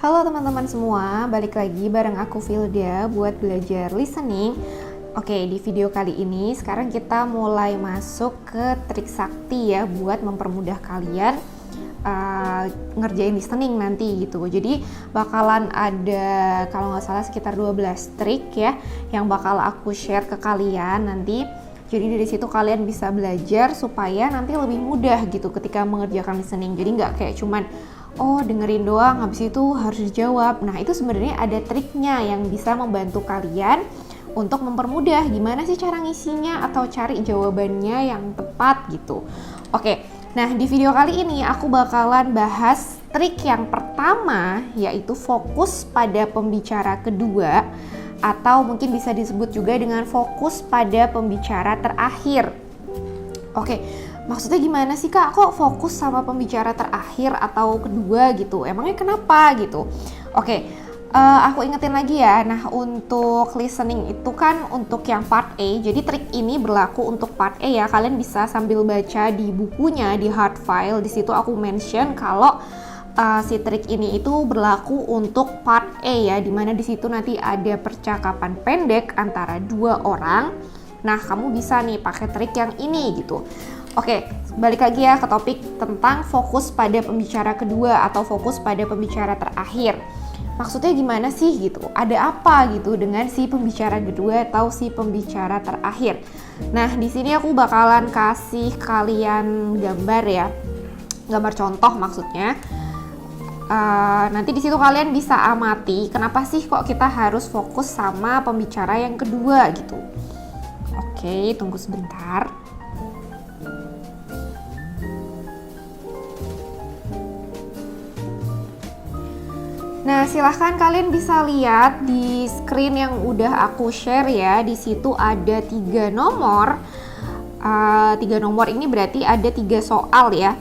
Halo teman-teman semua, balik lagi bareng aku Vilda buat belajar listening. Oke, di video kali ini sekarang kita mulai masuk ke trik sakti ya buat mempermudah kalian ngerjain listening nanti gitu. Jadi bakalan ada kalau nggak salah sekitar 12 trik ya yang bakal aku share ke kalian nanti. Jadi dari situ kalian bisa belajar supaya nanti lebih mudah gitu ketika mengerjakan listening. Jadi nggak kayak cuman dengerin doang, habis itu harus dijawab. Nah itu sebenarnya ada triknya yang bisa membantu kalian untuk mempermudah gimana sih cara ngisinya atau cari jawabannya yang tepat gitu. Oke, nah di video kali ini aku bakalan bahas trik yang pertama, yaitu fokus pada pembicara kedua, atau mungkin bisa disebut juga dengan fokus pada pembicara terakhir. Oke, maksudnya gimana sih Kak? Kok fokus sama pembicara terakhir atau kedua gitu? Emangnya kenapa gitu? Oke, aku ingetin lagi ya. Nah, untuk listening itu kan untuk yang part A. Jadi trik ini berlaku untuk part A ya. Kalian bisa sambil baca di bukunya, di hard file. Di situ aku mention kalau si trik ini itu berlaku untuk part A ya, dimana di situ nanti ada percakapan pendek antara dua orang. Nah, kamu bisa nih pakai trik yang ini gitu. Oke, balik lagi ya ke topik tentang fokus pada pembicara kedua atau fokus pada pembicara terakhir. Maksudnya gimana sih gitu? Ada apa gitu dengan si pembicara kedua atau si pembicara terakhir? Nah, di sini aku bakalan kasih kalian gambar ya, gambar contoh maksudnya. Nanti di situ kalian bisa amati kenapa sih kok kita harus fokus sama pembicara yang kedua gitu. Oke, tunggu sebentar. Nah, silahkan kalian bisa lihat di screen yang udah aku share ya. Di situ ada 3 nomor. 3 nomor ini berarti ada 3 soal ya.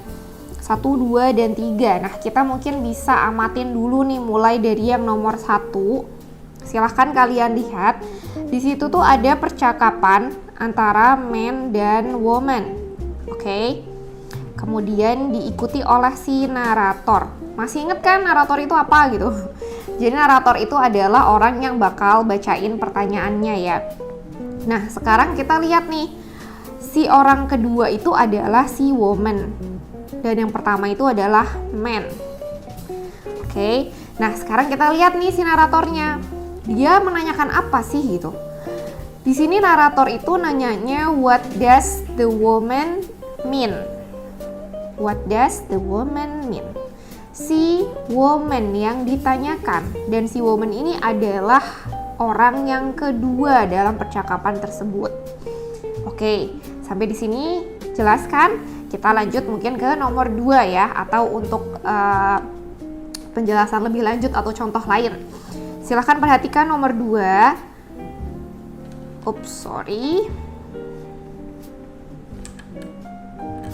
1, 2, dan 3. Nah, kita mungkin bisa amatin dulu nih mulai dari yang nomor 1. Silahkan kalian lihat. Di situ tuh ada percakapan antara man dan woman. Oke. Kemudian diikuti oleh si narator. Masih inget kan narator itu apa gitu? Jadi narator itu adalah orang yang bakal bacain pertanyaannya ya. Nah, sekarang kita lihat nih. Si orang kedua itu adalah si woman. Dan yang pertama itu adalah man. Oke. Nah, sekarang kita lihat nih si naratornya. Dia menanyakan apa sih gitu? Di sini narator itu nanyanya what does the woman mean? What does the woman mean? Si woman yang ditanyakan, dan si woman ini adalah orang yang kedua dalam percakapan tersebut. Oke, sampai di sini jelas kan? Kita lanjut mungkin ke nomor 2 ya, atau untuk penjelasan lebih lanjut atau contoh lain. Silahkan perhatikan nomor 2.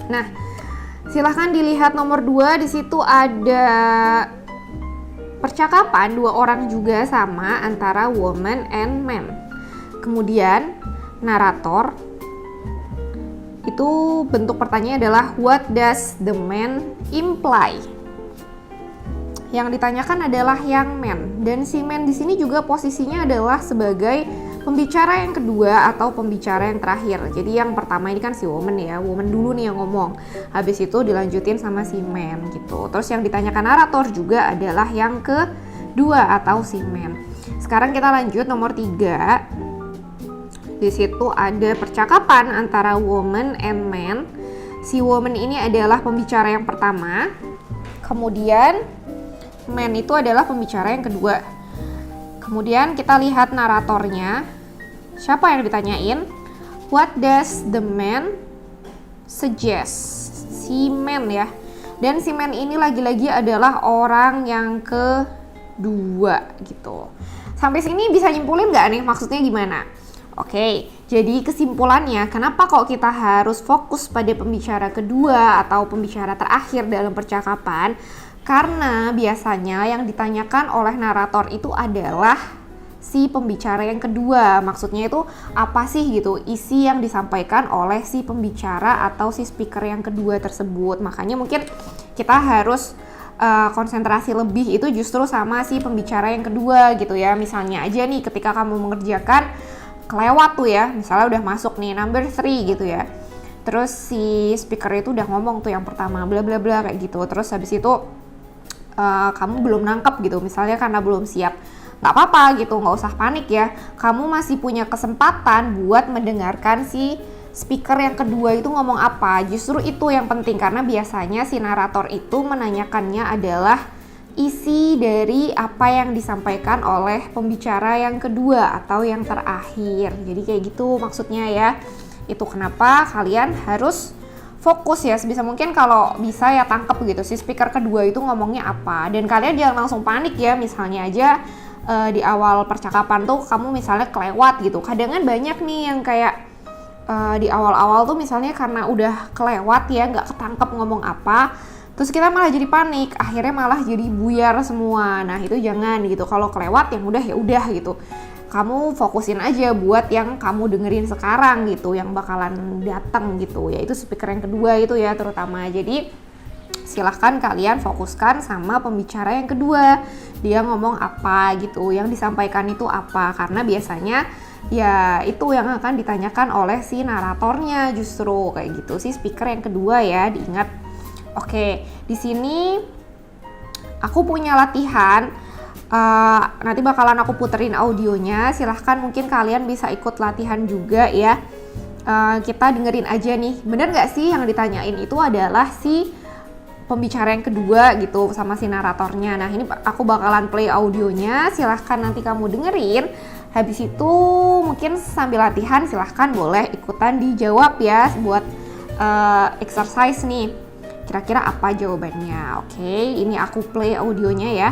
Nah, silahkan dilihat nomor 2, di situ ada percakapan dua orang juga sama antara woman and man. Kemudian narator itu bentuk pertanyaannya adalah what does the man imply? Yang ditanyakan adalah yang man, dan si man di sini juga posisinya adalah sebagai pembicara yang kedua atau pembicara yang terakhir. Jadi yang pertama ini kan si woman ya, woman dulu nih yang ngomong. Habis itu dilanjutin sama si man gitu. Terus yang ditanyakan narator juga adalah yang kedua atau si man. Sekarang kita lanjut nomor 3. Di situ ada percakapan antara woman and man. Si woman ini adalah pembicara yang pertama. Kemudian man itu adalah pembicara yang kedua. Kemudian kita lihat naratornya. Siapa yang ditanyain? What does the man suggest? Si man ya. Dan si man ini lagi-lagi adalah orang yang kedua gitu. Sampai sini bisa nyimpulin nggak nih maksudnya gimana? Oke, jadi kesimpulannya kenapa kok kita harus fokus pada pembicara kedua atau pembicara terakhir dalam percakapan? Karena biasanya yang ditanyakan oleh narator itu adalah si pembicara yang kedua. Maksudnya itu apa sih gitu, isi yang disampaikan oleh si pembicara atau si speaker yang kedua tersebut. Makanya mungkin kita harus konsentrasi lebih itu justru sama si pembicara yang kedua gitu ya. Misalnya aja nih ketika kamu mengerjakan kelewat tuh ya, misalnya udah masuk nih number 3 gitu ya. Terus si speaker itu udah ngomong tuh yang pertama bla bla bla kayak gitu. Terus habis itu kamu belum nangkep gitu, misalnya karena belum siap. Nggak apa-apa gitu, nggak usah panik ya. Kamu masih punya kesempatan buat mendengarkan si speaker yang kedua itu ngomong apa. Justru itu yang penting, karena biasanya si narator itu menanyakannya adalah isi dari apa yang disampaikan oleh pembicara yang kedua atau yang terakhir. Jadi kayak gitu maksudnya ya. Itu kenapa kalian harus fokus ya, sebisa mungkin kalau bisa ya tangkep gitu si speaker kedua itu ngomongnya apa. Dan kalian jangan langsung panik ya, misalnya aja di awal percakapan tuh kamu misalnya kelewat gitu. Kadang kan banyak nih yang kayak di awal-awal tuh misalnya karena udah kelewat ya, nggak ketangkep ngomong apa, terus kita malah jadi panik, akhirnya malah jadi buyar semua. Nah itu jangan gitu, kalau kelewat yang udah ya udah gitu. Kamu fokusin aja buat yang kamu dengerin sekarang gitu, yang bakalan datang gitu, yaitu speaker yang kedua itu ya terutama. Jadi silahkan kalian fokuskan sama pembicara yang kedua, dia ngomong apa gitu, yang disampaikan itu apa, karena biasanya ya itu yang akan ditanyakan oleh si naratornya justru kayak gitu, si speaker yang kedua ya, diingat. Oke, di sini aku punya latihan. Nanti bakalan aku puterin audionya, silahkan mungkin kalian bisa ikut latihan juga ya. Kita dengerin aja nih, bener gak sih yang ditanyain itu adalah si pembicara yang kedua gitu sama si naratornya. Nah ini aku bakalan play audionya, silahkan nanti kamu dengerin. Habis itu mungkin sambil latihan silahkan boleh ikutan dijawab ya buat exercise nih. Kira-kira apa jawabannya? Oke, ini aku play audionya ya.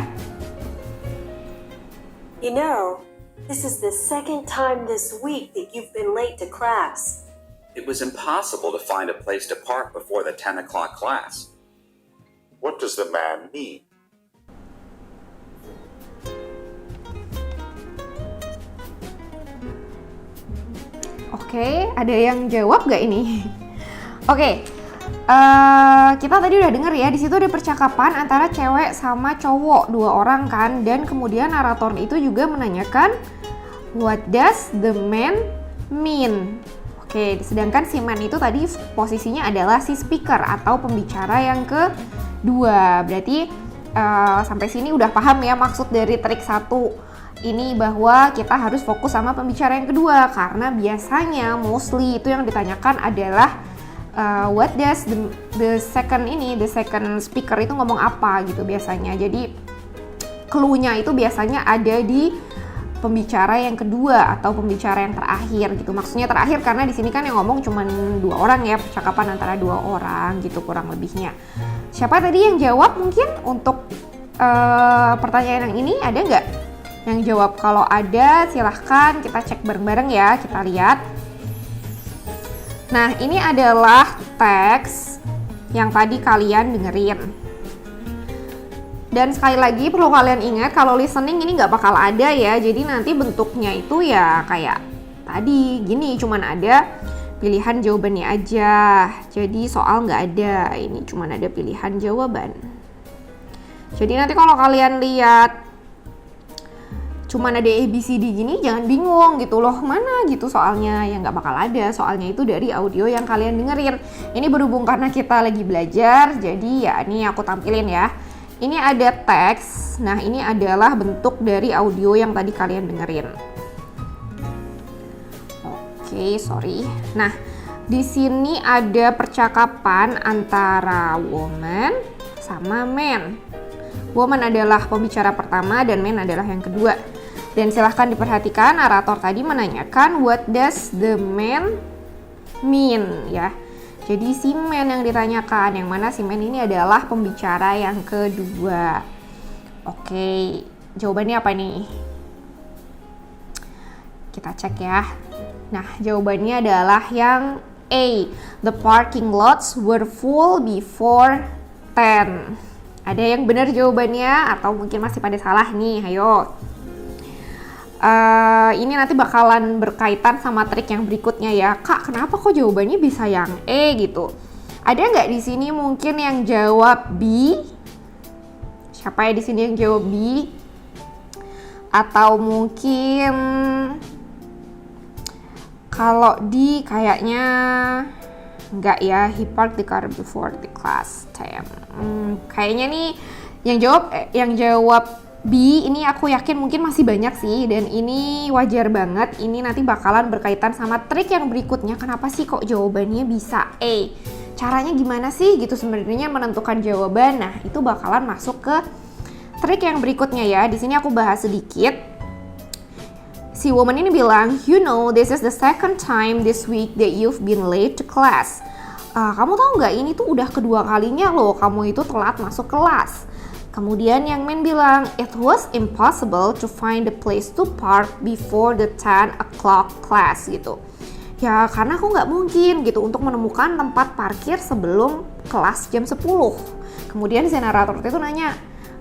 You know, this is the second time this week that you've been late to class. It was impossible to find a place to park before the 10 o'clock class. What does the man mean? Oke, ada yang jawab gak ini? Oke, kita tadi udah denger ya, di situ ada percakapan antara cewek sama cowok, 2 orang kan, dan kemudian narator itu juga menanyakan what does the man mean? Oke, sedangkan si man itu tadi posisinya adalah si speaker atau pembicara yang kedua. Berarti sampai sini udah paham ya maksud dari trik 1 ini, bahwa kita harus fokus sama pembicara yang kedua, karena biasanya mostly itu yang ditanyakan adalah what does the second speaker itu ngomong apa gitu biasanya. Jadi clue-nya itu biasanya ada di pembicara yang kedua atau pembicara yang terakhir gitu. Maksudnya terakhir karena di sini kan yang ngomong cuma 2 orang ya, percakapan antara 2 orang gitu kurang lebihnya. Siapa tadi yang jawab mungkin untuk pertanyaan yang ini, ada nggak yang jawab? Kalau ada silahkan kita cek bareng-bareng ya, kita lihat. Nah, ini adalah teks yang tadi kalian dengerin. Dan sekali lagi perlu kalian ingat kalau listening ini nggak bakal ada ya. Jadi nanti bentuknya itu ya kayak tadi gini, cuman ada pilihan jawabannya aja. Jadi soal nggak ada, ini cuman ada pilihan jawaban. Jadi nanti kalau kalian lihat cuman ada ABCD gini, jangan bingung gitu loh, mana gitu soalnya, ya nggak bakal ada, soalnya itu dari audio yang kalian dengerin. Ini berhubung karena kita lagi belajar, jadi ya ini aku tampilin ya. Ini ada teks, nah ini adalah bentuk dari audio yang tadi kalian dengerin. Oke, sorry. Nah, di sini ada percakapan antara woman sama man. Woman adalah pembicara pertama dan man adalah yang kedua. Dan silahkan diperhatikan, narator tadi menanyakan what does the man mean ya. Jadi si man yang ditanyakan, yang mana si man ini adalah pembicara yang kedua. Oke, jawabannya apa nih? Kita cek ya. Nah, jawabannya adalah yang A. The parking lots were full before 10. Ada yang benar jawabannya atau mungkin masih pada salah nih? Ayo. Ini nanti bakalan berkaitan sama trik yang berikutnya ya. Kak, kenapa kok jawabannya bisa yang E gitu? Ada nggak di sini mungkin yang jawab B? Siapa ya di sini yang jawab B? Atau mungkin kalau D kayaknya enggak ya, he parked the car before the class time. Kayaknya nih yang jawab B ini aku yakin mungkin masih banyak sih, dan ini wajar banget. Ini nanti bakalan berkaitan sama trik yang berikutnya. Kenapa sih kok jawabannya bisa A? Caranya gimana sih gitu sebenarnya menentukan jawaban. Nah, itu bakalan masuk ke trik yang berikutnya ya. Di sini aku bahas sedikit. Si woman ini bilang, you know, this is the second time this week that you've been late to class. Kamu tahu nggak, ini tuh udah kedua kalinya loh kamu itu telat masuk kelas. Kemudian yang man bilang, it was impossible to find a place to park before the 10 o'clock class gitu. Ya karena aku nggak mungkin gitu untuk menemukan tempat parkir sebelum kelas jam 10. Kemudian si narator itu nanya,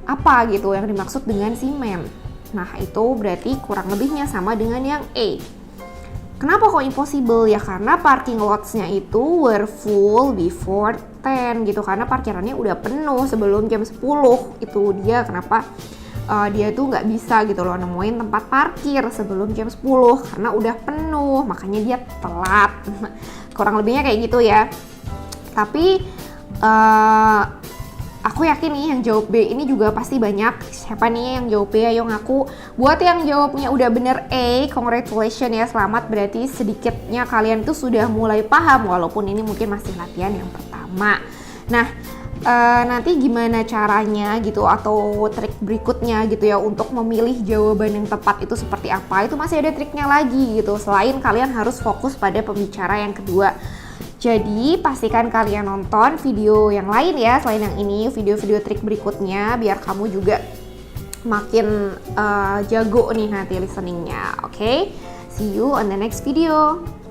apa gitu yang dimaksud dengan si man? Nah itu berarti kurang lebihnya sama dengan yang A. Kenapa kok impossible? Ya karena parking lots-nya itu were full before 10 gitu. Karena parkirannya udah penuh sebelum jam 10. Itu dia kenapa dia tuh nggak bisa gitu loh nemuin tempat parkir sebelum jam 10. Karena udah penuh, makanya dia telat. Kurang lebihnya kayak gitu ya. Tapi aku yakin nih yang jawab B ini juga pasti banyak. Siapa nih yang jawab B? Ayo ngaku. Buat yang jawabnya udah bener A, congratulations ya, selamat. Berarti sedikitnya kalian tuh sudah mulai paham, walaupun ini mungkin masih latihan yang pertama. Nah, nanti gimana caranya gitu atau trik berikutnya gitu ya untuk memilih jawaban yang tepat itu seperti apa, itu masih ada triknya lagi gitu. Selain kalian harus fokus pada pembicara yang kedua. Jadi pastikan kalian nonton video yang lain ya selain yang ini, video-video trik berikutnya biar kamu juga makin jago nih nanti listeningnya. Oke? See you on the next video.